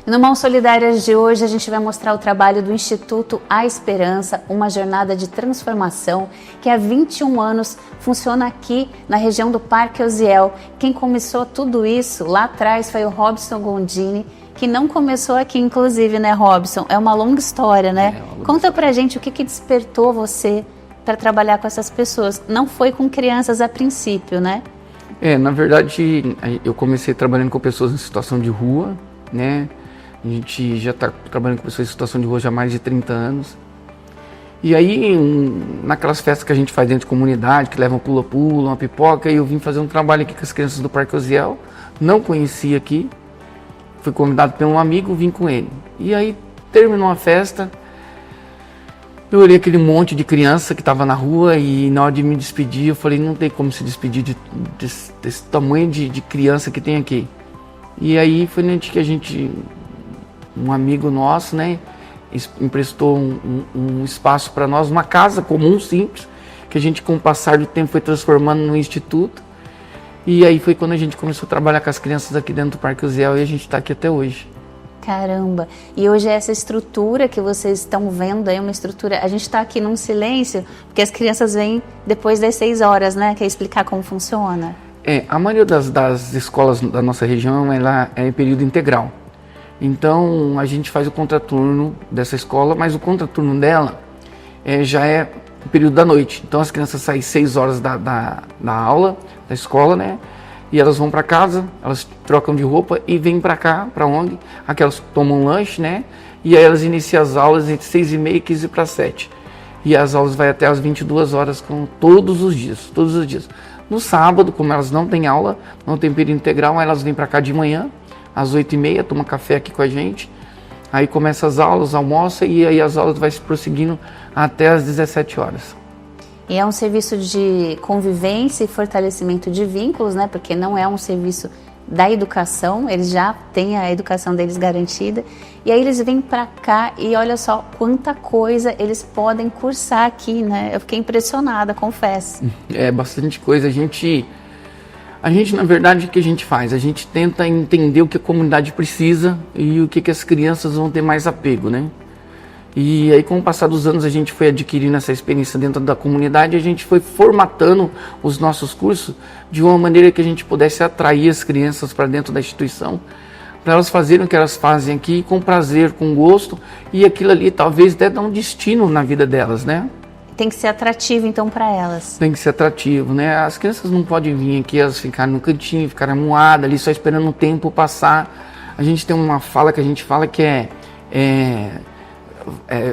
No Mãos Solidárias de hoje, a gente vai mostrar o trabalho do Instituto A Esperança, uma jornada de transformação que há 21 anos funciona aqui na região do Parque Osiel. Quem começou tudo isso lá atrás foi o Robson Gondini, que não começou aqui, inclusive, né, Robson? É uma longa história, né? Conta pra gente o que despertou você para trabalhar com essas pessoas. Não foi com crianças a princípio, né? Na verdade, eu comecei trabalhando com pessoas em situação de rua, né? A gente já está trabalhando com pessoas em situação de rua já há mais de 30 anos. E aí, naquelas festas que a gente faz dentro de comunidade, que levam pula-pula, uma pipoca, eu vim fazer um trabalho aqui com as crianças do Parque Osiel. Não conhecia aqui, fui convidado por um amigo, vim com ele. E aí, terminou a festa, eu olhei aquele monte de criança que estava na rua e na hora de me despedir, eu falei, não tem como se despedir desse tamanho de criança que tem aqui. E aí foi onde que um amigo nosso, né, emprestou um espaço para nós, uma casa comum, simples, que a gente com o passar do tempo foi transformando no instituto. E aí foi quando a gente começou a trabalhar com as crianças aqui dentro do Parque Osiel e a gente está aqui até hoje. Caramba! E hoje essa estrutura que vocês estão vendo aí, uma estrutura... A gente está aqui num silêncio, porque as crianças vêm depois das 6 horas, né? Quer explicar como funciona? A maioria das escolas da nossa região, ela é em período integral. Então, a gente faz o contraturno dessa escola, mas o contraturno dela já é o período da noite. Então, as crianças saem 6 horas da aula, da escola, né? E elas vão para casa, elas trocam de roupa e vêm para cá, para onde? Aqui elas tomam um lanche, né? E aí elas iniciam as aulas entre 6h30 e 15 para 7. E as aulas vai até as 22 horas, todos os dias. No sábado, como elas não têm aula, não tem período integral, elas vêm para cá de manhã, às 8h30, toma café aqui com a gente. Aí começa as aulas, almoça e aí as aulas vai se prosseguindo até às 17 horas. E é um serviço de convivência e fortalecimento de vínculos, né? Porque não é um serviço da educação, eles já têm a educação deles garantida. E aí eles vêm para cá e olha só quanta coisa eles podem cursar aqui, né? Eu fiquei impressionada, confesso. É bastante coisa. A gente, na verdade, o que a gente faz? A gente tenta entender o que a comunidade precisa e o que as crianças vão ter mais apego, né? E aí, com o passar dos anos, a gente foi adquirindo essa experiência dentro da comunidade, a gente foi formatando os nossos cursos de uma maneira que a gente pudesse atrair as crianças para dentro da instituição, para elas fazerem o que elas fazem aqui com prazer, com gosto, e aquilo ali talvez até dá um destino na vida delas, né? Tem que ser atrativo, então, para elas. Tem que ser atrativo, né? As crianças não podem vir aqui, elas ficarem no cantinho, ficarem amuadas ali, só esperando o tempo passar. A gente tem uma fala que a gente fala que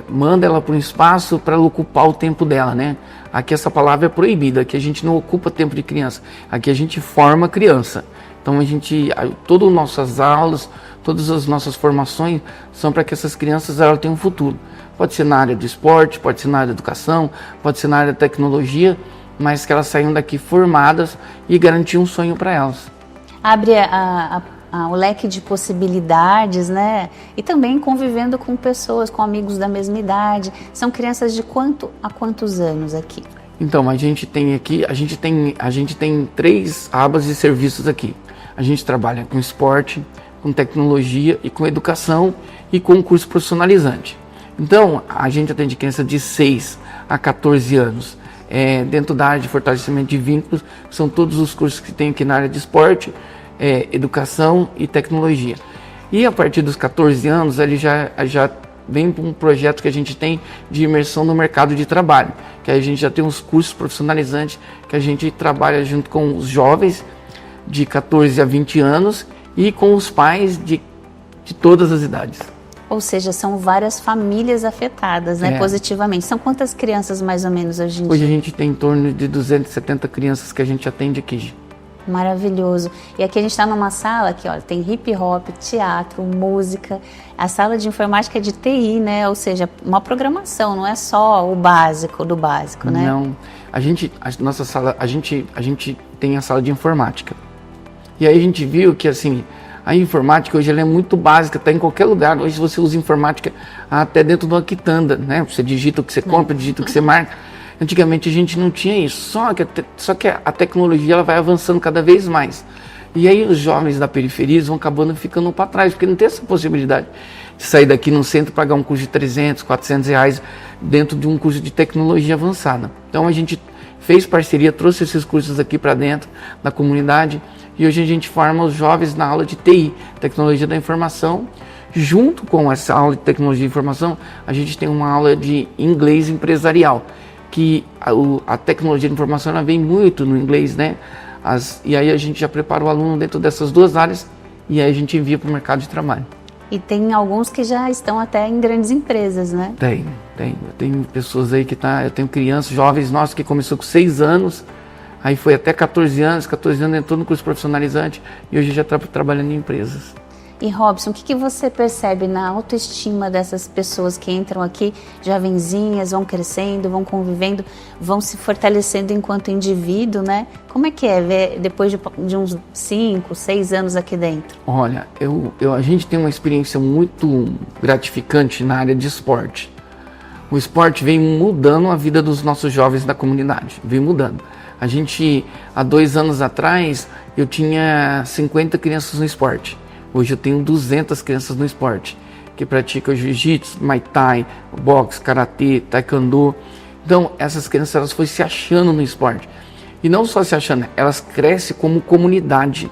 manda ela para um espaço para ela ocupar o tempo dela, né? Aqui essa palavra é proibida, aqui a gente não ocupa tempo de criança, aqui a gente forma criança. Então todas as nossas aulas, todas as nossas formações são para que essas crianças elas tenham um futuro. Pode ser na área de esporte, pode ser na área de educação, pode ser na área de tecnologia, mas que elas saiam daqui formadas e garantir um sonho para elas. Abre o leque de possibilidades, né? E também convivendo com pessoas, com amigos da mesma idade. São crianças de a quantos anos aqui? Então, a gente tem 3 abas de serviços aqui. A gente trabalha com esporte, com tecnologia e com educação e com curso profissionalizante. Então, a gente atende crianças de 6 a 14 anos. Dentro da área de fortalecimento de vínculos, são todos os cursos que tem aqui na área de esporte, educação e tecnologia. E a partir dos 14 anos, ele já vem para um projeto que a gente tem de imersão no mercado de trabalho, que aí a gente já tem uns cursos profissionalizantes que a gente trabalha junto com os jovens de 14 a 20 anos e com os pais de todas as idades. Ou seja, são várias famílias afetadas, né, positivamente. São quantas crianças mais ou menos hoje em dia? Hoje a gente tem em torno de 270 crianças que a gente atende aqui. Maravilhoso. E aqui a gente está numa sala que, olha, tem hip hop, teatro, música. A sala de informática é de TI, né? Ou seja, uma programação, não é só o básico do básico, né? Não. A gente tem a sala de informática. E aí a gente viu que, assim, a informática hoje ela é muito básica, está em qualquer lugar. Hoje você usa informática até dentro de uma quitanda, né? Você digita o que você compra, digita o que você marca. Antigamente a gente não tinha isso, só que a tecnologia ela vai avançando cada vez mais. E aí os jovens da periferia vão acabando ficando para trás, porque não tem essa possibilidade de sair daqui no centro e pagar um curso de 300, 400 reais dentro de um curso de tecnologia avançada. Então a gente fez parceria, trouxe esses cursos aqui para dentro da comunidade e hoje a gente forma os jovens na aula de TI, Tecnologia da Informação. Junto com essa aula de Tecnologia da Informação, a gente tem uma aula de inglês empresarial, que a tecnologia da informação ela vem muito no inglês, né? E aí a gente já prepara o aluno dentro dessas duas áreas e aí a gente envia para o mercado de trabalho. E tem alguns que já estão até em grandes empresas, né? Tem. Eu tenho pessoas aí eu tenho crianças, jovens nossos que começou com 6 anos, aí foi até 14 anos entrou no curso profissionalizante e hoje já está trabalhando em empresas. E Robson, o que você percebe na autoestima dessas pessoas que entram aqui, jovenzinhas, vão crescendo, vão convivendo, vão se fortalecendo enquanto indivíduo, né? Como é que é ver depois de uns 5, 6 anos aqui dentro? Olha, a gente tem uma experiência muito gratificante na área de esporte. O esporte vem mudando a vida dos nossos jovens da comunidade, vem mudando. A gente, há 2 anos atrás, eu tinha 50 crianças no esporte. Hoje eu tenho 200 crianças no esporte, que praticam jiu-jitsu, muay thai, boxe, karatê, taekwondo. Então, essas crianças elas foram se achando no esporte. E não só se achando, elas crescem como comunidade,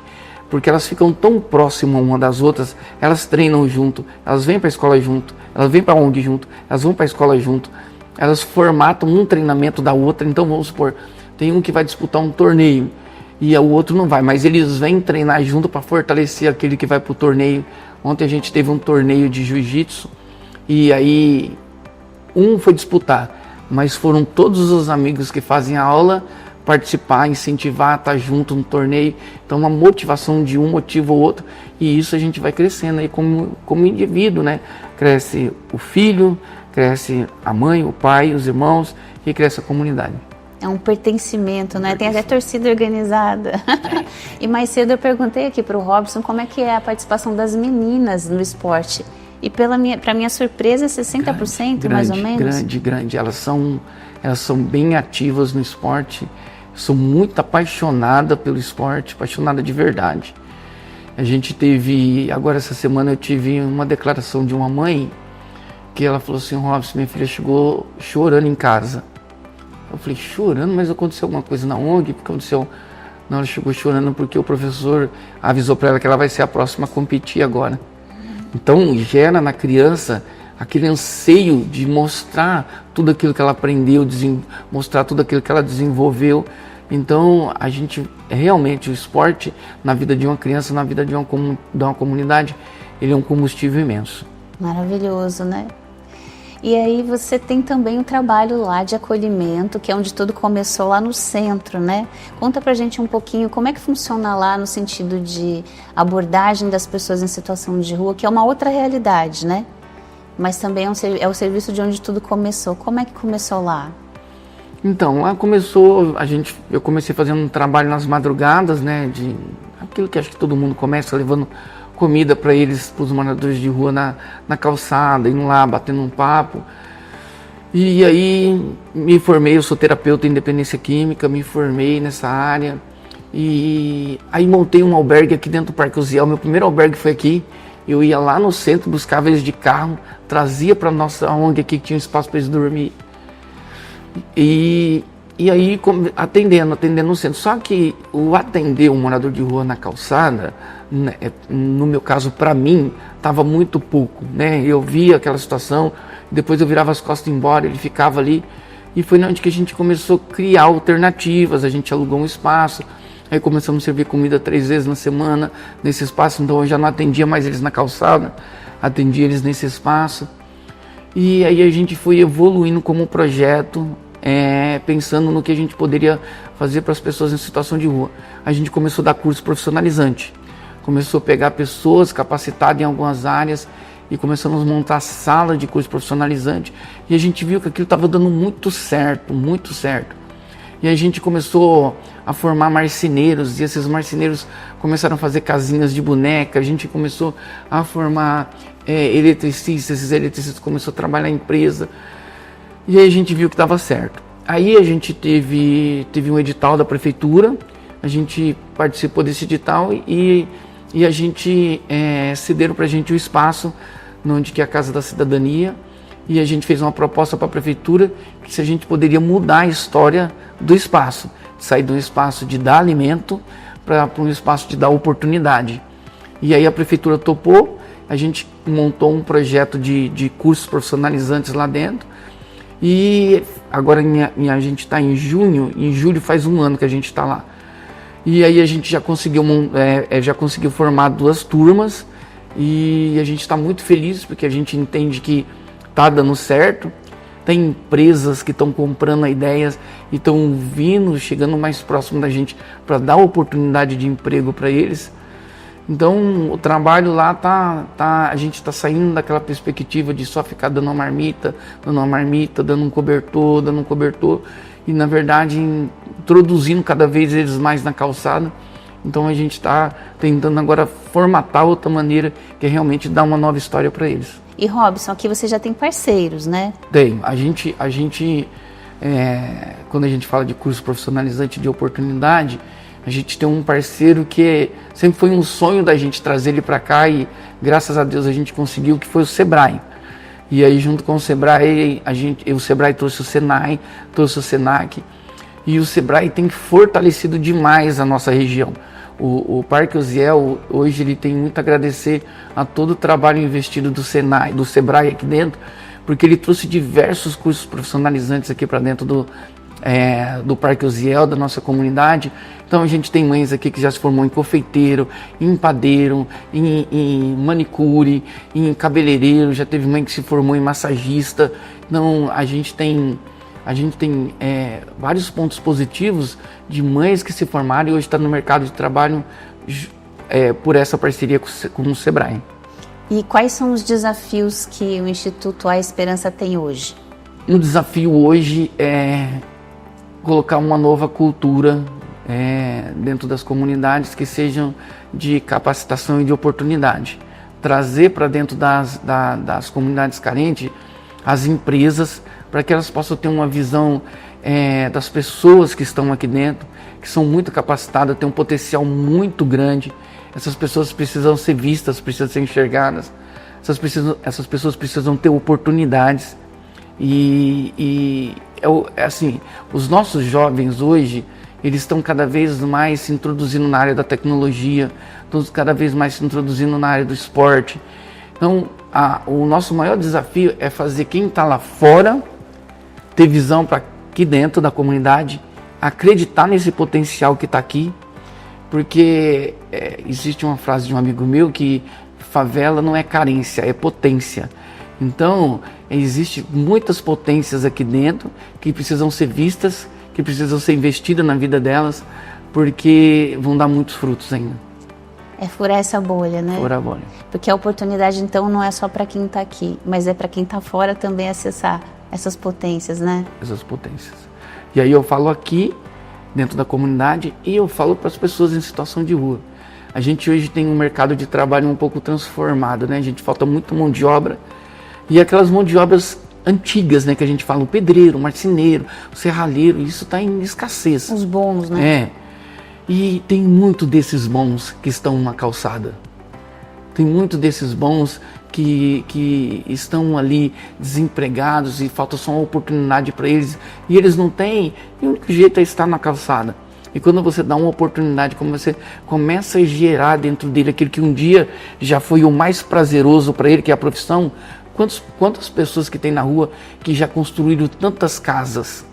porque elas ficam tão próximas uma das outras, elas treinam junto, elas vêm para a escola junto, elas vêm para a ONG junto, elas vão para a escola junto, elas formatam um treinamento da outra. Então, vamos supor, tem um que vai disputar um torneio, e o outro não vai, mas eles vêm treinar junto para fortalecer aquele que vai para o torneio. Ontem a gente teve um torneio de jiu-jitsu e aí um foi disputar, mas foram todos os amigos que fazem a aula participar, incentivar, estar junto no torneio. Então uma motivação de um motiva o outro e isso a gente vai crescendo aí como indivíduo, né? Cresce o filho, cresce a mãe, o pai, os irmãos e cresce a comunidade. É um pertencimento, né? Tem até torcida organizada. E mais cedo eu perguntei aqui para o Robson como é que é a participação das meninas no esporte. E para minha surpresa, 60% mais ou menos? Grande. Elas são bem ativas no esporte. Sou muito apaixonada pelo esporte, apaixonada de verdade. Agora essa semana eu tive uma declaração de uma mãe que ela falou assim: Robson, minha filha chegou chorando em casa. Eu falei, chorando? Mas aconteceu alguma coisa na ONG? Porque aconteceu? Não, ela chegou chorando porque o professor avisou para ela que ela vai ser a próxima a competir agora. Então gera na criança aquele anseio de mostrar tudo aquilo que ela aprendeu, mostrar tudo aquilo que ela desenvolveu. Então a gente realmente, o esporte na vida de uma criança, na vida de uma comunidade, ele é um combustível imenso. Maravilhoso, né? E aí você tem também um trabalho lá de acolhimento, que é onde tudo começou lá no centro, né? Conta pra gente um pouquinho como é que funciona lá no sentido de abordagem das pessoas em situação de rua, que é uma outra realidade, né? Mas também é o serviço de onde tudo começou. Como é que começou lá? Então, lá começou, eu comecei fazendo um trabalho nas madrugadas, né? De aquilo que acho que todo mundo começa, levando comida para eles, para os moradores de rua na calçada, indo lá, batendo um papo. E aí me formei, eu sou terapeuta em dependência química, me formei nessa área. E aí montei um albergue aqui dentro do Parque Uziel. Meu primeiro albergue foi aqui. Eu ia lá no centro, buscava eles de carro, trazia para nossa ONG aqui que tinha um espaço para eles dormir. E aí atendendo no centro. Só que o atender um morador de rua na calçada, né, no meu caso, para mim, estava muito pouco, né? Eu via aquela situação, depois eu virava as costas e ia embora, ele ficava ali. E foi onde que a gente começou a criar alternativas, a gente alugou um espaço, aí começamos a servir comida 3 vezes na semana nesse espaço, então eu já não atendia mais eles na calçada, atendia eles nesse espaço. E aí a gente foi evoluindo como projeto, pensando no que a gente poderia fazer para as pessoas em situação de rua. A gente começou a dar curso profissionalizante, começou a pegar pessoas capacitadas em algumas áreas e começamos a montar sala de curso profissionalizante e a gente viu que aquilo estava dando muito certo, muito certo. E a gente começou a formar marceneiros e esses marceneiros começaram a fazer casinhas de boneca, a gente começou a formar eletricistas, esses eletricistas começaram a trabalhar em empresa. E aí a gente viu que dava certo. Aí a gente teve um edital da prefeitura, a gente participou desse edital e a gente cederam para a gente o espaço onde que é a Casa da Cidadania, e a gente fez uma proposta para a prefeitura que se a gente poderia mudar a história do espaço, sair de um espaço de dar alimento para um espaço de dar oportunidade. E aí a prefeitura topou, a gente montou um projeto de cursos profissionalizantes lá dentro, e agora a gente está em julho faz um ano que a gente está lá. E aí a gente já conseguiu formar 2 turmas, e a gente está muito feliz porque a gente entende que está dando certo. Tem empresas que estão comprando ideias e estão chegando mais próximo da gente para dar oportunidade de emprego para eles. Então o trabalho lá a gente está saindo daquela perspectiva de só ficar dando uma marmita, dando um cobertor, e na verdade introduzindo cada vez eles mais na calçada. Então a gente está tentando agora formatar outra maneira, que é realmente dar uma nova história para eles. E Robson, aqui você já tem parceiros, né? Tem. A gente quando a gente fala de curso profissionalizante de oportunidade, a gente tem um parceiro que sempre foi um sonho da gente trazer ele para cá, e graças a Deus a gente conseguiu, que foi o Sebrae. E aí junto com o Sebrae, o Sebrae trouxe o Senai, trouxe o Senac, e o Sebrae tem fortalecido demais a nossa região. O Parque Osiel, hoje ele tem muito a agradecer a todo o trabalho investido do Senai, do Sebrae aqui dentro, porque ele trouxe diversos cursos profissionalizantes aqui para dentro do Parque Osiel, da nossa comunidade. Então a gente tem mães aqui que já se formou em confeiteiro, em padeiro, em manicure, em cabeleireiro, já teve mãe que se formou em massagista. Então a gente tem vários pontos positivos de mães que se formaram e hoje estão no mercado de trabalho por essa parceria com o Sebrae. E quais são os desafios que o Instituto A Esperança tem hoje? O desafio hoje é colocar uma nova cultura dentro das comunidades que sejam de capacitação e de oportunidade. Trazer para dentro das comunidades carentes as empresas, para que elas possam ter uma visão das pessoas que estão aqui dentro, que são muito capacitadas, têm um potencial muito grande. Essas pessoas precisam ser vistas, precisam ser enxergadas, essas pessoas precisam ter oportunidades. Assim, os nossos jovens hoje, eles estão cada vez mais se introduzindo na área da tecnologia, estão cada vez mais se introduzindo na área do esporte. Então, o nosso maior desafio é fazer quem está lá fora ter visão para aqui dentro da comunidade, acreditar nesse potencial que está aqui, porque existe uma frase de um amigo meu que favela não é carência, é potência. Então, existem muitas potências aqui dentro que precisam ser vistas, que precisam ser investidas na vida delas, porque vão dar muitos frutos ainda. É furar essa bolha, né? Furar a bolha. Porque a oportunidade, então, não é só para quem está aqui, mas é para quem está fora também acessar essas potências, né? Essas potências. E aí eu falo aqui, dentro da comunidade, e eu falo para as pessoas em situação de rua. A gente hoje tem um mercado de trabalho um pouco transformado, né? A gente falta muito mão de obra, e aquelas mão de obras antigas, né? Que a gente fala, o pedreiro, o marceneiro, o serralheiro, isso está em escassez. Os bons, né? E tem muito desses bons que estão na calçada. Tem muito desses bons que estão ali desempregados e falta só uma oportunidade para eles. E eles não têm, e o único jeito é estar na calçada. E quando você dá uma oportunidade, quando você começa a gerar dentro dele aquilo que um dia já foi o mais prazeroso para ele, que é a profissão, quantas pessoas que tem na rua que já construíram tantas casas,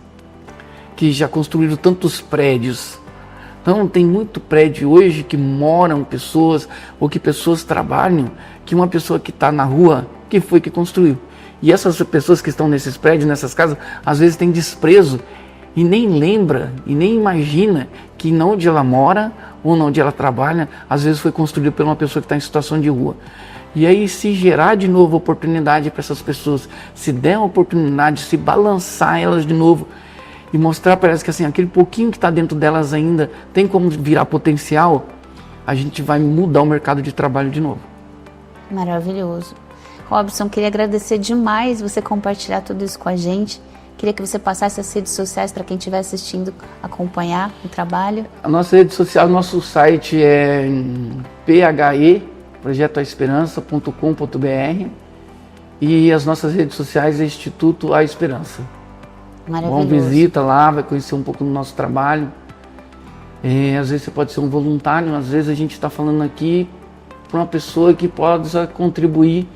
que já construíram tantos prédios. Então tem muito prédio hoje que moram pessoas, ou que pessoas trabalham, que uma pessoa que está na rua, que foi que construiu. E essas pessoas que estão nesses prédios, nessas casas, às vezes têm desprezo e nem lembra, e nem imagina que não onde ela mora, ou não onde ela trabalha, às vezes foi construído por uma pessoa que está em situação de rua. E aí se gerar de novo oportunidade para essas pessoas, se der uma oportunidade, se balançar elas de novo, e mostrar para elas que assim, aquele pouquinho que está dentro delas ainda tem como virar potencial, a gente vai mudar o mercado de trabalho de novo. Maravilhoso. Robson, queria agradecer demais você compartilhar tudo isso com a gente. Queria que você passasse as redes sociais para quem estiver assistindo acompanhar o trabalho. A nossa rede social, nosso site é projetoaesperança.com.br e as nossas redes sociais é Instituto A Esperança. Maravilhoso. Bom, visita lá, vai conhecer um pouco do nosso trabalho. Às vezes você pode ser um voluntário, às vezes a gente está falando aqui para uma pessoa que possa contribuir.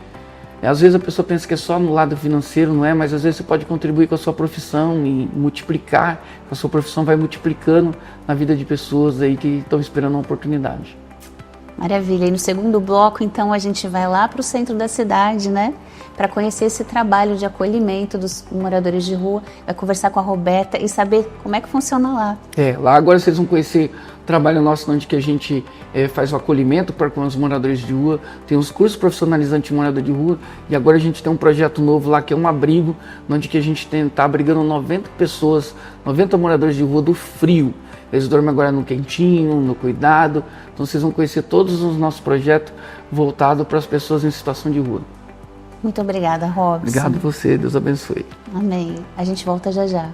Às vezes a pessoa pensa que é só no lado financeiro, não é? Mas às vezes você pode contribuir com a sua profissão e multiplicar, a sua profissão vai multiplicando na vida de pessoas aí que estão esperando uma oportunidade. Maravilha. E no segundo bloco, então, a gente vai lá para o centro da cidade, né? Para conhecer esse trabalho de acolhimento dos moradores de rua, vai conversar com a Roberta e saber como é que funciona lá. Lá agora vocês vão conhecer o trabalho nosso, onde que a gente faz o acolhimento para com os moradores de rua, tem os cursos profissionalizantes de morador de rua, e agora a gente tem um projeto novo lá, que é um abrigo, onde que a gente está abrigando 90 pessoas, 90 moradores de rua do frio. Eles dormem agora no quentinho, no cuidado, então vocês vão conhecer todos os nossos projetos voltados para as pessoas em situação de rua. Muito obrigada, Robson. Obrigado a você, Deus abençoe. Amém. A gente volta já já.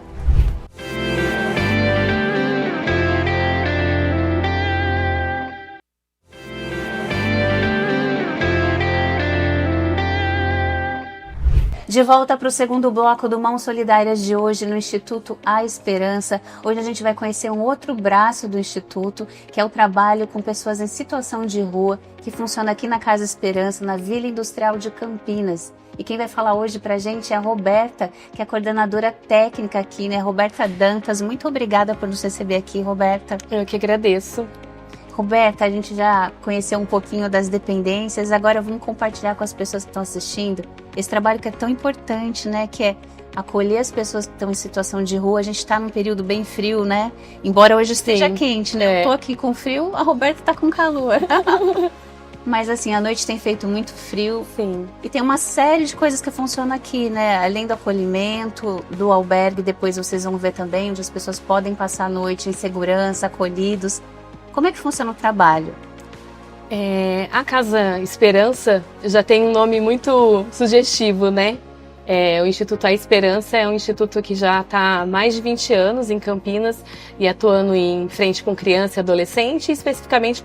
De volta para o segundo bloco do Mãos Solidárias de hoje no Instituto A Esperança. Hoje a gente vai conhecer um outro braço do Instituto, que é o trabalho com pessoas em situação de rua, que funciona aqui na Casa Esperança, na Vila Industrial de Campinas. E quem vai falar hoje para a gente é a Roberta, que é a coordenadora técnica aqui, né? Roberta Dantas. Muito obrigada por nos receber aqui, Roberta. Eu que agradeço. Roberta, a gente já conheceu um pouquinho das dependências, agora vamos compartilhar com as pessoas que estão assistindo esse trabalho que é tão importante, né? Que é acolher as pessoas que estão em situação de rua. A gente está num período bem frio, né? Embora hoje esteja quente, né? Eu tô aqui com frio, a Roberta está com calor. Mas assim, a noite tem feito muito frio. Sim. E tem uma série de coisas que funcionam aqui, né? Além do acolhimento, do albergue, depois vocês vão ver também, onde as pessoas podem passar a noite em segurança, acolhidos. Como é que funciona o trabalho? A Casa Esperança já tem um nome muito sugestivo, né? O Instituto A Esperança é um instituto que já está há mais de 20 anos em Campinas e atuando em frente com criança e adolescente, especificamente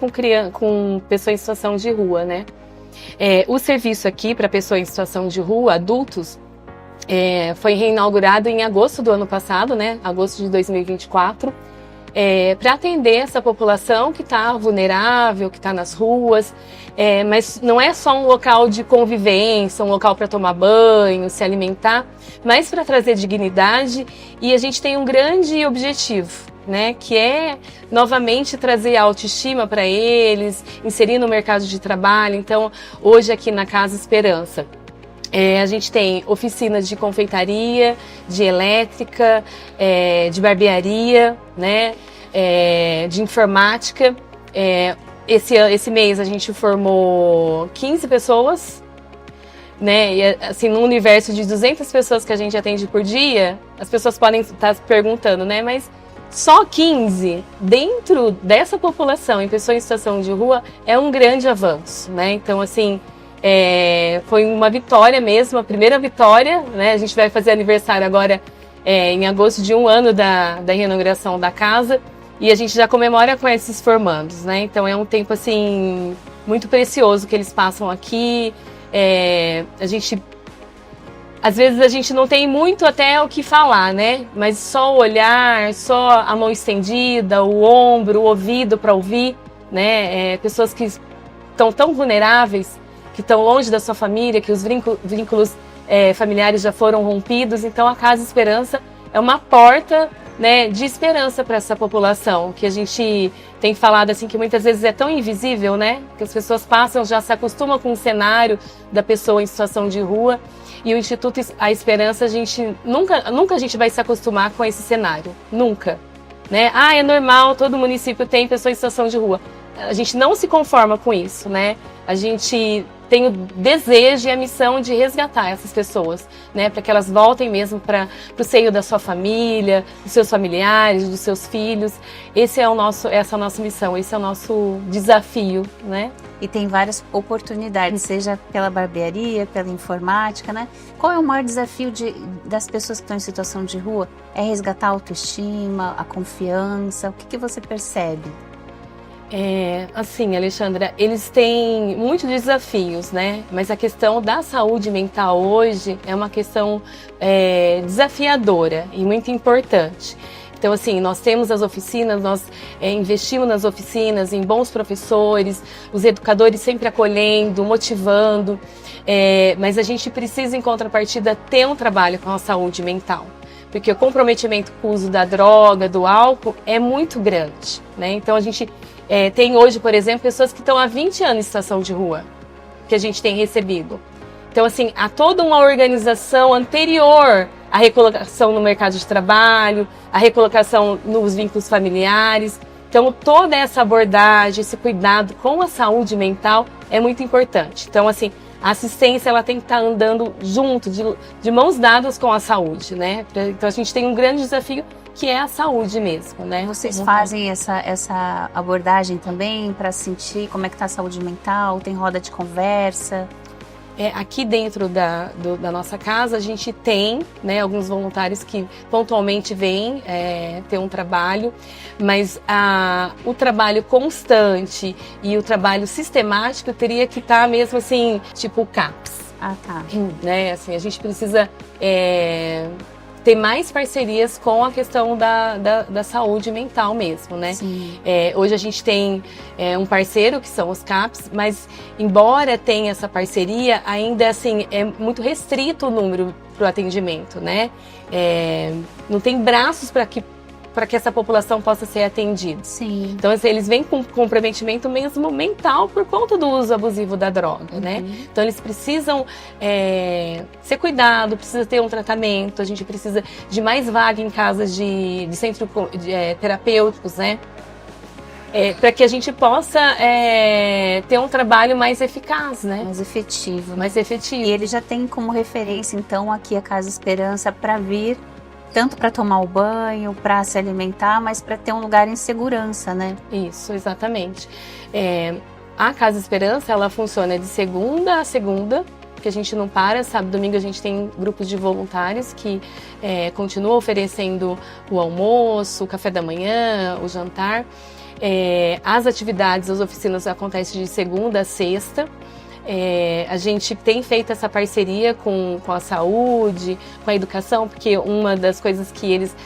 com pessoas em situação de rua, né? O serviço aqui para pessoas em situação de rua, adultos, foi reinaugurado em agosto do ano passado, né? Agosto de 2024. Para atender essa população que está vulnerável, que está nas ruas, mas não é só um local de convivência, um local para tomar banho, se alimentar, mas para trazer dignidade, e a gente tem um grande objetivo, né, que é novamente trazer a autoestima para eles, inserir no mercado de trabalho. Então, hoje aqui na Casa Esperança, a gente tem oficinas de confeitaria, de elétrica, de barbearia, né, de informática. Esse mês a gente formou 15 pessoas, né, e assim, num universo de 200 pessoas que a gente atende por dia, as pessoas podem estar se perguntando, né, mas só 15 dentro dessa população em pessoas em situação de rua é um grande avanço, né? Então, assim, foi uma vitória mesmo, a primeira vitória, né? A gente vai fazer aniversário agora em agosto de 1 ano da reinauguração da casa, e a gente já comemora com esses formandos, né? Então é um tempo assim muito precioso que eles passam aqui. Às vezes a gente não tem muito até o que falar, né? Mas só o olhar, só a mão estendida, o ombro, o ouvido para ouvir, né? Pessoas que estão tão vulneráveis, que estão longe da sua família, que os vínculos familiares já foram rompidos. Então a Casa Esperança é uma porta, né, de esperança para essa população, que a gente tem falado assim, que muitas vezes é tão invisível, né? Que as pessoas passam, já se acostumam com o cenário da pessoa em situação de rua. E o Instituto A Esperança, a gente nunca a gente vai se acostumar com esse cenário, nunca, né? É normal, todo município tem pessoa em situação de rua. A gente não se conforma com isso, né? A gente tenho desejo e a missão de resgatar essas pessoas, né, para que elas voltem mesmo para o seio da sua família, dos seus familiares, dos seus filhos. Essa é a nossa missão, esse é o nosso desafio, né? E tem várias oportunidades, seja pela barbearia, pela informática, né? Qual é o maior desafio das pessoas que estão em situação de rua? É resgatar a autoestima, a confiança? O que você percebe? Assim, Alexandra, eles têm muitos desafios, né? Mas a questão da saúde mental hoje é uma questão desafiadora e muito importante. Então, assim, nós temos as oficinas, nós investimos nas oficinas, em bons professores, os educadores sempre acolhendo, motivando, mas a gente precisa, em contrapartida, ter um trabalho com a saúde mental. Porque o comprometimento com o uso da droga, do álcool, é muito grande, né? Então, a gente tem hoje, por exemplo, pessoas que estão há 20 anos em situação de rua, que a gente tem recebido. Então, assim, há toda uma organização anterior à recolocação no mercado de trabalho, à recolocação nos vínculos familiares. Então, toda essa abordagem, esse cuidado com a saúde mental é muito importante. Então, assim, a assistência ela tem que estar andando junto, de mãos dadas com a saúde, né? Então, a gente tem um grande desafio que é a saúde mesmo, né? Vocês fazem essa abordagem também para sentir como é que está a saúde mental? Tem roda de conversa? Aqui dentro da nossa casa a gente tem, né, alguns voluntários que pontualmente vêm ter um trabalho, mas o trabalho constante e o trabalho sistemático teria que estar mesmo assim, tipo o CAPS. Ah, tá. Né? Assim, a gente precisa ter mais parcerias com a questão da saúde mental mesmo, né? Sim. Hoje a gente tem um parceiro, que são os CAPs, mas embora tenha essa parceria, ainda assim é muito restrito o número para o atendimento, né? Não tem braços para que essa população possa ser atendida. Sim. Então, assim, eles vêm com comprometimento mesmo mental por conta do uso abusivo da droga, né? Então, eles precisam ser cuidados, precisa ter um tratamento, a gente precisa de mais vaga em casas de centros terapêuticos, né? Para que a gente possa ter um trabalho mais eficaz, né? Mais efetivo. Mais efetivo. E ele já tem como referência, então, aqui a Casa Esperança para vir tanto para tomar o banho, para se alimentar, mas para ter um lugar em segurança, né? Isso, exatamente. A Casa Esperança, ela funciona de segunda a segunda, que a gente não para, sábado e domingo a gente tem grupos de voluntários que continuam oferecendo o almoço, o café da manhã, o jantar. As atividades, as oficinas acontecem de segunda a sexta. A gente tem feito essa parceria com a saúde, com a educação, porque uma das coisas que eles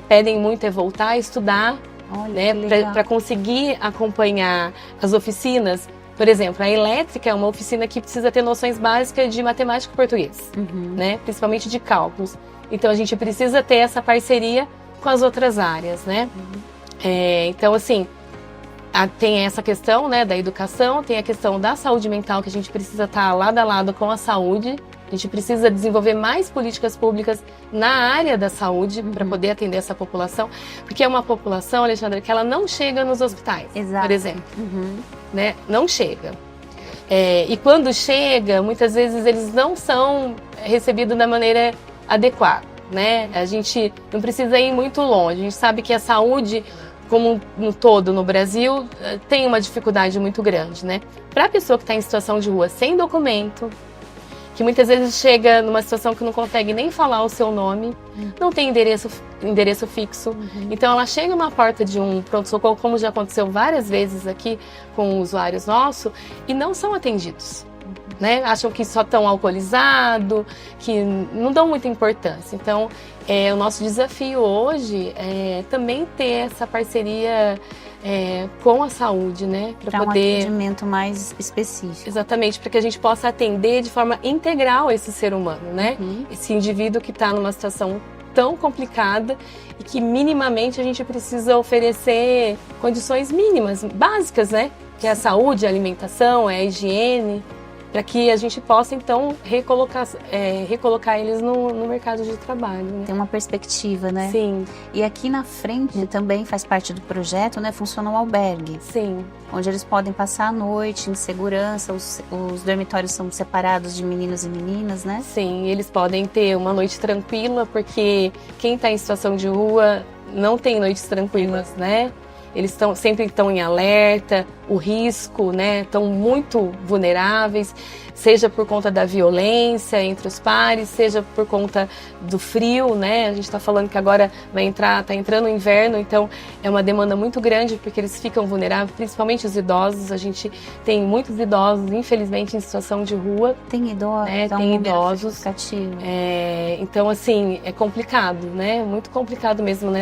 pedem muito é voltar a estudar, né, para conseguir acompanhar as oficinas. Por exemplo, a elétrica é uma oficina que precisa ter noções básicas de matemática e português, né, principalmente de cálculos. Então a gente precisa ter essa parceria com as outras áreas, né? Então, assim, tem essa questão, né, da educação, tem a questão da saúde mental, que a gente precisa estar lado a lado com a saúde. A gente precisa desenvolver mais políticas públicas na área da saúde para poder atender essa população, porque é uma população, Alexandra, que ela não chega nos hospitais, por exemplo, né? Não chega. E quando chega, muitas vezes eles não são recebidos da maneira adequada, né? A gente não precisa ir muito longe. A gente sabe que a saúde como um todo no Brasil, tem uma dificuldade muito grande, né? Para a pessoa que está em situação de rua sem documento, que muitas vezes chega numa situação que não consegue nem falar o seu nome, não tem endereço fixo, então ela chega numa porta de um pronto-socorro, como já aconteceu várias vezes aqui com usuários nossos, e não são atendidos. Né? Acham que só estão alcoolizados, que não dão muita importância. Então, o nosso desafio hoje é também ter essa parceria com a saúde, né? Para um atendimento mais específico. Exatamente, para que a gente possa atender de forma integral esse ser humano, né? Esse indivíduo que está numa situação tão complicada e que minimamente a gente precisa oferecer condições mínimas, básicas, né? Que é a saúde, a alimentação, a higiene. para que a gente possa, então, recolocar eles no mercado de trabalho. Né? Tem uma perspectiva, né? Sim. E aqui na frente também faz parte do projeto, né? Funciona um albergue. Sim. Onde eles podem passar a noite em segurança, os dormitórios são separados de meninos e meninas, né? Sim, eles podem ter uma noite tranquila, porque quem está em situação de rua não tem noites tranquilas, né? Eles sempre estão em alerta, o risco, né? Estão muito vulneráveis, seja por conta da violência entre os pares, seja por conta do frio, né? A gente está falando que agora está entrando o inverno, então é uma demanda muito grande porque eles ficam vulneráveis, principalmente os idosos. A gente tem muitos idosos, infelizmente, em situação de rua. Tem idosos, né? Tem idosos. Então, assim, é complicado, né? Muito complicado mesmo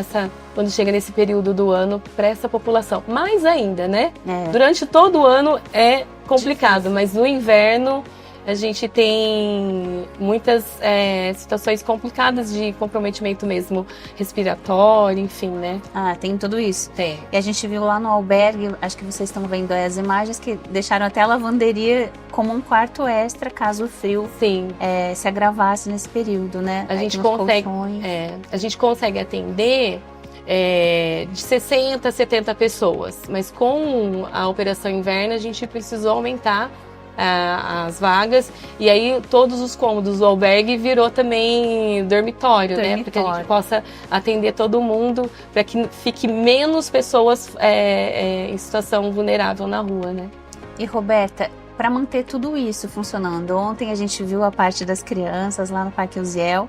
quando chega nesse período do ano para essa população. Mais ainda, né? Durante todo o ano é complicado, mas no inverno a gente tem muitas situações complicadas de comprometimento mesmo respiratório, enfim, né? Ah, tem tudo isso. Tem. E a gente viu lá no albergue, acho que vocês estão vendo aí as imagens, que deixaram até a lavanderia como um quarto extra, caso o frio se agravasse nesse período, né? A gente consegue atender de 60 a 70 pessoas, mas com a operação inverno a gente precisou aumentar as vagas, e aí todos os cômodos do albergue virou também dormitório, né? Para que a gente possa atender todo mundo, para que fique menos pessoas em situação vulnerável na rua, né? E Roberta, para manter tudo isso funcionando, ontem a gente viu a parte das crianças lá no Parque Uziel,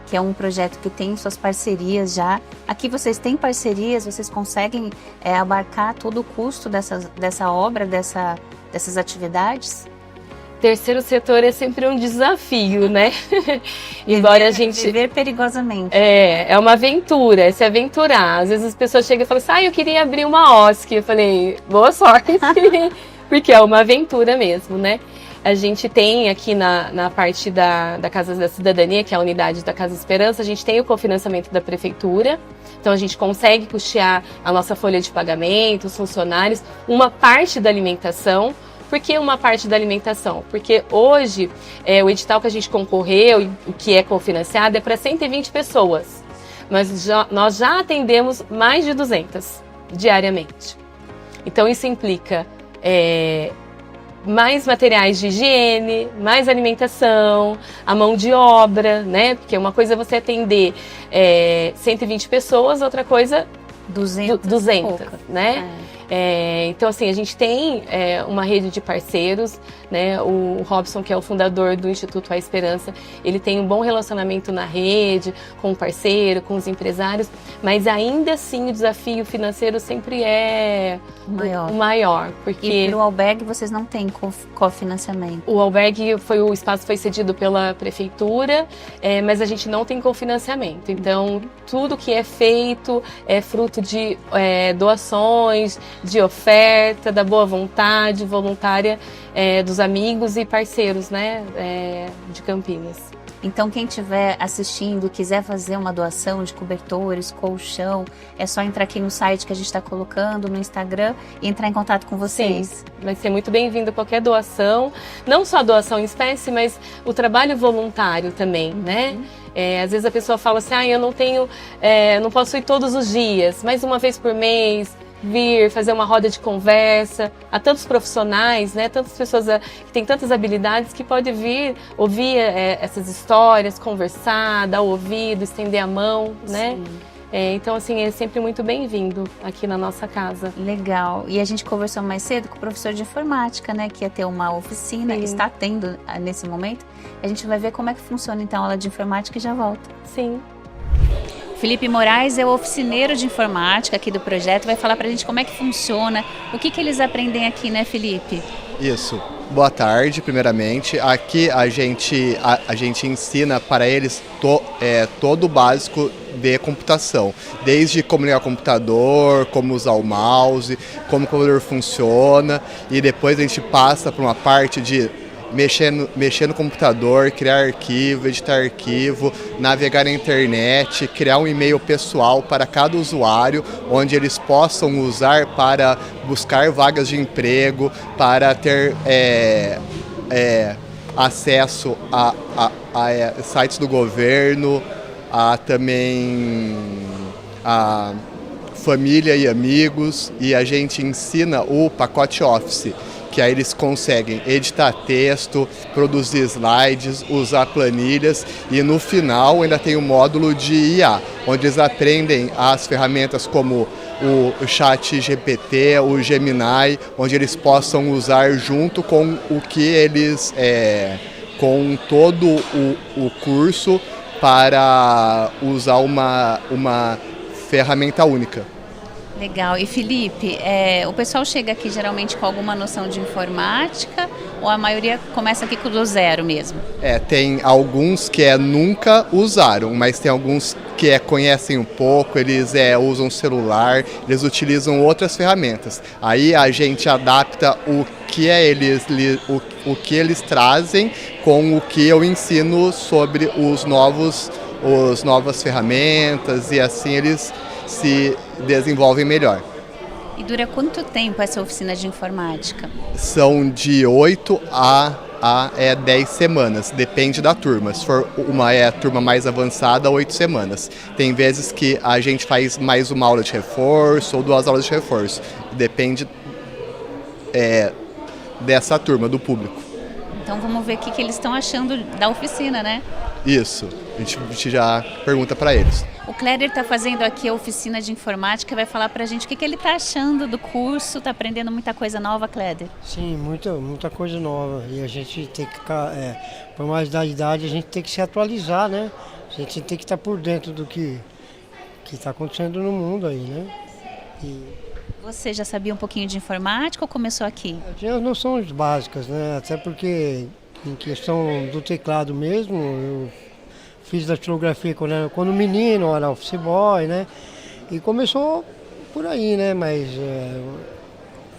que é um projeto que tem suas parcerias já. Aqui vocês têm parcerias, vocês conseguem abarcar todo o custo dessa obra, dessas atividades? Terceiro setor é sempre um desafio, né? Embora a gente... Viver perigosamente. É uma aventura, é se aventurar. Às vezes as pessoas chegam e falam assim, eu queria abrir uma OSC. Eu falei, boa sorte, porque é uma aventura mesmo, né? A gente tem aqui na parte da Casa da Cidadania, que é a unidade da Casa Esperança, a gente tem o cofinanciamento da Prefeitura. Então a gente consegue custear a nossa folha de pagamento, os funcionários, uma parte da alimentação. Por que uma parte da alimentação? Porque hoje o edital que a gente concorreu, o que é cofinanciado, é para 120 pessoas. Mas nós já atendemos mais de 200 diariamente. Então isso implica mais materiais de higiene, mais alimentação, a mão de obra, né? Porque uma coisa é você atender 120 pessoas, outra coisa 200, né? Então, assim, a gente tem uma rede de parceiros, né? O Robson, que é o fundador do Instituto A Esperança, ele tem um bom relacionamento na rede, com o parceiro, com os empresários, mas ainda assim o desafio financeiro sempre é o maior. Porque e para o albergue vocês não têm cofinanciamento? O albergue, o espaço foi cedido pela prefeitura, mas a gente não tem cofinanciamento. Então, tudo que é feito é fruto de doações, de oferta, da boa vontade voluntária dos amigos e parceiros, né, de Campinas. Então, quem estiver assistindo, quiser fazer uma doação de cobertores, colchão, é só entrar aqui no site que a gente está colocando, no Instagram, e entrar em contato com vocês. Sim, vai ser muito bem-vindo qualquer doação, não só a doação em espécie, mas o trabalho voluntário também, né? Às vezes a pessoa fala assim, eu não tenho, não posso ir todos os dias, mas uma vez por mês, vir, fazer uma roda de conversa. Há tantos profissionais, né, tantas pessoas que têm tantas habilidades que pode vir, ouvir essas histórias, conversar, dar o ouvido, estender a mão, né? Então, assim, é sempre muito bem-vindo aqui na nossa casa. Legal. E a gente conversou mais cedo com o professor de informática, né, que ia ter uma oficina, está tendo nesse momento. A gente vai ver como é que funciona, então, a aula de informática e já volta. Sim. Felipe Moraes é o oficineiro de informática aqui do projeto, vai falar pra gente como é que funciona, o que eles aprendem aqui, né, Felipe? Isso. Boa tarde, primeiramente. Aqui a gente ensina para eles todo o básico de computação, desde como ligar o computador, como usar o mouse, como o computador funciona, e depois a gente passa para uma parte de mexer no computador, criar arquivo, editar arquivo, navegar na internet, criar um e-mail pessoal para cada usuário, onde eles possam usar para buscar vagas de emprego, para ter acesso a sites do governo, a também a família e amigos, e a gente ensina o pacote Office, que aí eles conseguem editar texto, produzir slides, usar planilhas, e no final ainda tem o módulo de IA, onde eles aprendem as ferramentas como o Chat GPT, o Gemini, onde eles possam usar junto com o que eles, com todo o curso, para usar uma ferramenta única. Legal. E Felipe, o pessoal chega aqui geralmente com alguma noção de informática ou a maioria começa aqui com do zero mesmo? Tem alguns que nunca usaram, mas tem alguns que conhecem um pouco, eles usam celular, eles utilizam outras ferramentas. Aí a gente adapta o que eles trazem com o que eu ensino sobre as novas ferramentas, e assim eles se desenvolvem melhor. E dura quanto tempo essa oficina de informática? São de 8 a 10 semanas, depende da turma. Se for uma turma mais avançada, 8 semanas. Tem vezes que a gente faz mais uma aula de reforço ou 2 aulas de reforço. Depende dessa turma, do público. Então vamos ver o que eles estão achando da oficina, né? Isso, a gente já pergunta para eles. O Cléder está fazendo aqui a oficina de informática, vai falar para a gente o que ele está achando do curso, está aprendendo muita coisa nova, Cléder? Sim, muita coisa nova, e a gente tem que ficar, por mais da idade, a gente tem que se atualizar, né? A gente tem que estar por dentro do que está acontecendo no mundo aí, né? Você já sabia um pouquinho de informática ou começou aqui? Eu tinha as noções básicas, né? Até porque em questão do teclado mesmo, eu fiz datilografia quando menino, era office boy, né? E começou por aí, né? Mas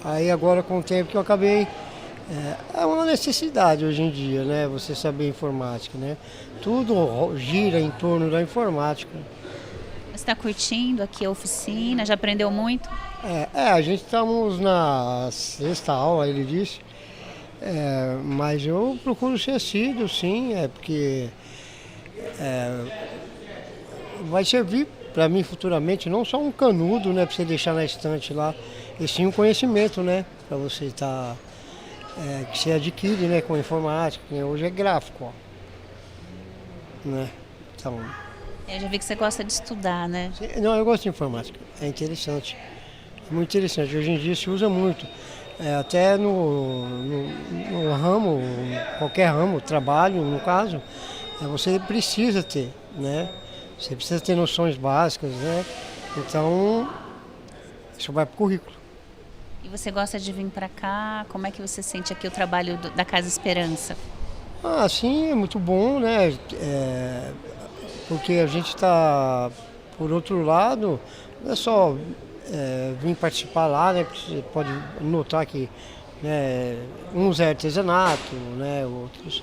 aí agora com o tempo que eu acabei, é uma necessidade hoje em dia, né? Você saber informática, né? Tudo gira em torno da informática. Você está curtindo aqui a oficina? Já aprendeu muito? A gente estamos na 6ª aula, ele disse. Mas eu procuro ser assíduo, sim, porque vai servir para mim futuramente não só um canudo, né, para você deixar na estante lá, e sim um conhecimento, né, para você estar, que você adquire, né, com informática, que hoje é gráfico, né, então... Eu já vi que você gosta de estudar, né? Não, eu gosto de informática, é interessante, é muito interessante, hoje em dia se usa muito. Até no ramo, qualquer ramo, trabalho no caso, você precisa ter, né? Você precisa ter noções básicas, né? Então, isso vai para o currículo. E você gosta de vir para cá? Como é que você sente aqui o trabalho da Casa Esperança? Sim, é muito bom, né? Porque a gente está, por outro lado, não é só... vim participar lá, né? Você pode notar que, né, uns é artesanato, né, outros.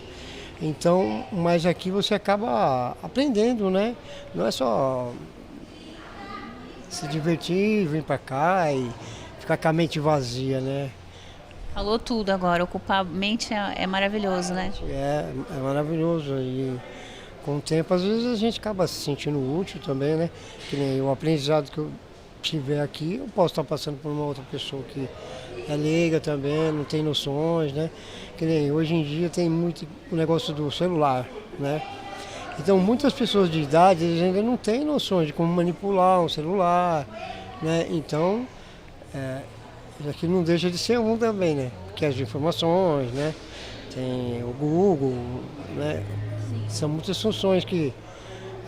Então, mas aqui você acaba aprendendo, né? Não é só se divertir, vir para cá e ficar com a mente vazia, né? Falou tudo agora, ocupar a mente é maravilhoso, né? É maravilhoso, e com o tempo às vezes a gente acaba se sentindo útil também, né? Que nem o aprendizado que eu tiver aqui, eu posso estar passando por uma outra pessoa que é leiga também, não tem noções, né? Que nem hoje em dia tem muito o negócio do celular, né? Então muitas pessoas de idade eles ainda não têm noções de como manipular um celular, né? Então, isso aqui não deixa de ser um também, né? Porque as informações, né? Tem o Google, né? São muitas funções que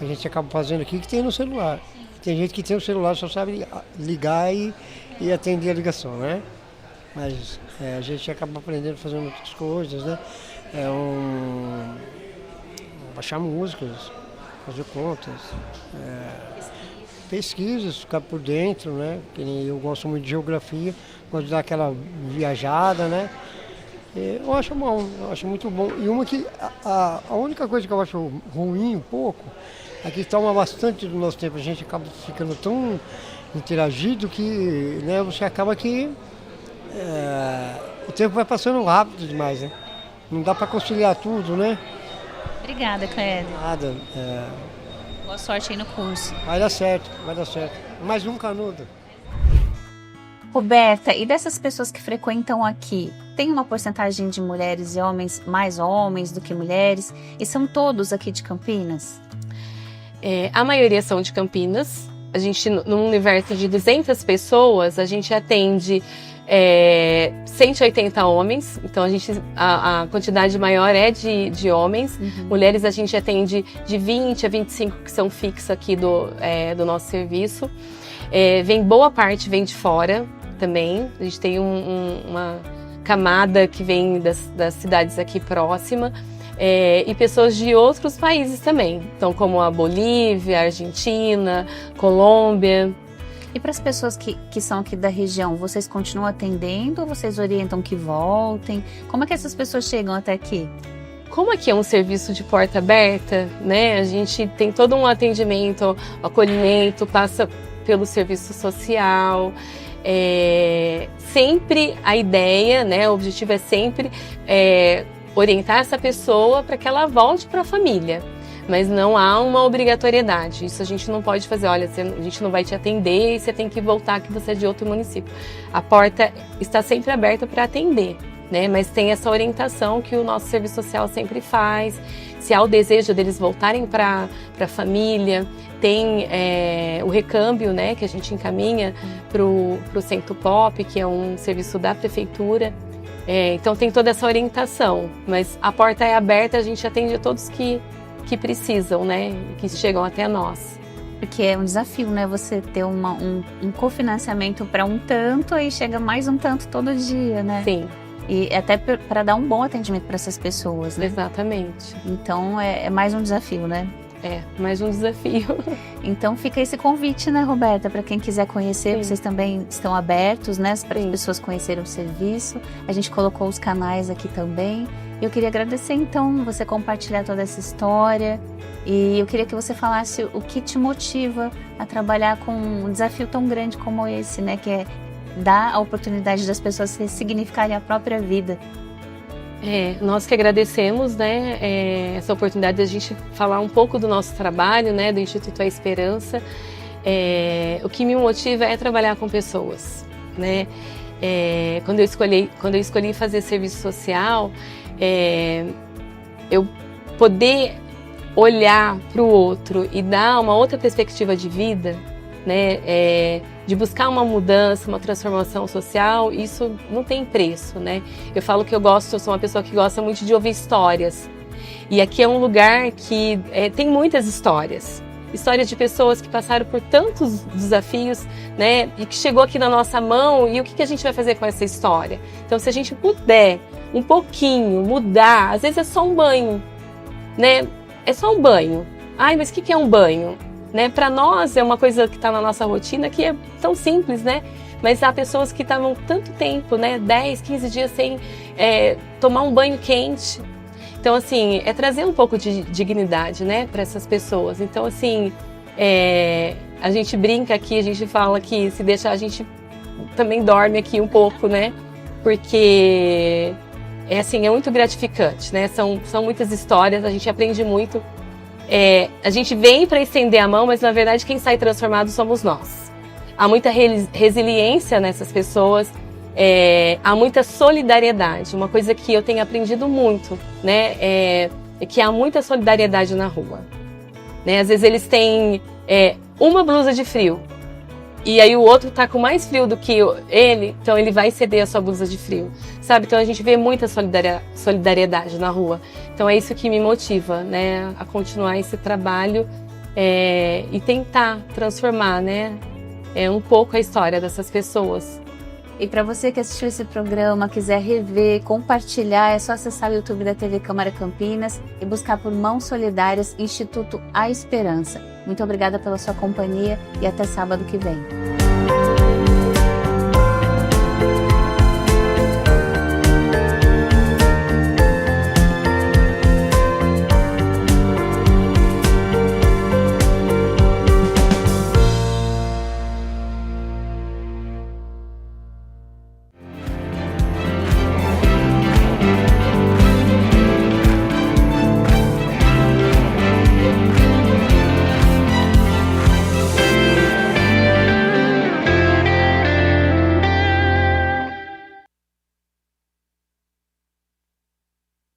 a gente acaba fazendo aqui que tem no celular. Tem gente que tem o celular, só sabe ligar e atender a ligação, né? Mas a gente acaba aprendendo fazendo outras coisas, né? Baixar músicas, fazer contas, pesquisas, ficar por dentro, né? Eu gosto muito de geografia, gosto de dar aquela viajada, né? Eu acho bom, eu acho muito bom. E a única coisa que eu acho ruim um pouco, aqui toma bastante do nosso tempo, a gente acaba ficando tão interagido que, né, você acaba que o tempo vai passando rápido demais, né? não dá para conciliar tudo, né? Obrigada, Clélia. Nada, Boa sorte aí no curso. vai dar certo, vai dar certo. Mais um canudo. Roberta, e dessas pessoas que frequentam aqui, tem uma porcentagem de mulheres e homens, mais homens do que mulheres? E são todos aqui de Campinas? A maioria são de Campinas. A gente, num universo de 200 pessoas, a gente atende 180 homens. Então, a quantidade maior é de homens. Mulheres, a gente atende de 20 a 25 que são fixos aqui do nosso serviço. Boa parte vem de fora também. A gente tem uma camada que vem das cidades aqui próximas. E pessoas de outros países também, então como a Bolívia, a Argentina, Colômbia. E para as pessoas que são aqui da região, vocês continuam atendendo ou vocês orientam que voltem? Como é que essas pessoas chegam até aqui? Como aqui é um serviço de porta aberta, né? A gente tem todo um atendimento, acolhimento, passa pelo serviço social. Sempre a ideia, né? O objetivo é sempre orientar essa pessoa para que ela volte para a família, mas não há uma obrigatoriedade. Isso a gente não pode fazer, olha, a gente não vai te atender e você tem que voltar que você é de outro município. A porta está sempre aberta para atender, né? Mas tem essa orientação que o nosso serviço social sempre faz. Se há o desejo deles voltarem para a família, tem o recâmbio, né, que a gente encaminha para o Centro Pop, que é um serviço da prefeitura. Então tem toda essa orientação, mas a porta é aberta, a gente atende a todos que precisam, né, que chegam até nós. Porque é um desafio, né, você ter um cofinanciamento para um tanto e chega mais um tanto todo dia, né? Sim. E até para dar um bom atendimento para essas pessoas, né? Exatamente. Então é mais um desafio, né? Mais um desafio. Então fica esse convite, né, Roberta, para quem quiser conhecer. Sim. Vocês também estão abertos, né, para as pessoas conhecerem o serviço. A gente colocou os canais aqui também. Eu queria agradecer, então, você compartilhar toda essa história. E eu queria que você falasse o que te motiva a trabalhar com um desafio tão grande como esse, né, que é dar a oportunidade das pessoas ressignificarem a própria vida. Nós que agradecemos, né, essa oportunidade de a gente falar um pouco do nosso trabalho, né, do Instituto A Esperança. O que me motiva é trabalhar com pessoas, né? Quando eu escolhi fazer serviço social, eu poder olhar para o outro e dar uma outra perspectiva de vida, né, de buscar uma mudança, uma transformação social, isso não tem preço, né? Eu falo que eu sou uma pessoa que gosta muito de ouvir histórias. E aqui é um lugar que tem muitas histórias de pessoas que passaram por tantos desafios, né, e que chegou aqui na nossa mão, e o que a gente vai fazer com essa história? Então, se a gente puder um pouquinho mudar, às vezes é só um banho, né? É só um banho. Ai, mas o que é um banho? Né? Para nós é uma coisa que está na nossa rotina que é tão simples, né? Mas há pessoas que estavam tanto tempo, né? 10, 15 dias sem tomar um banho quente. Então, assim, é trazer um pouco de dignidade, né, para essas pessoas. Então, assim, a gente brinca aqui, a gente fala que se deixar a gente também dorme aqui um pouco, né? Porque é muito gratificante, né? São muitas histórias, a gente aprende muito. A gente vem para estender a mão, mas na verdade quem sai transformado somos nós. Há muita resiliência nessas pessoas, há muita solidariedade. Uma coisa que eu tenho aprendido muito, né, é que há muita solidariedade na rua. Né? Às vezes eles têm uma blusa de frio e aí o outro tá com mais frio do que ele, então ele vai ceder a sua blusa de frio, sabe? Então a gente vê muita solidariedade na rua. Então é isso que me motiva, né, a continuar esse trabalho e tentar transformar, né, um pouco a história dessas pessoas. E para você que assistiu esse programa, quiser rever, compartilhar, é só acessar o YouTube da TV Câmara Campinas e buscar por Mãos Solidárias Instituto A Esperança. Muito obrigada pela sua companhia e até sábado que vem.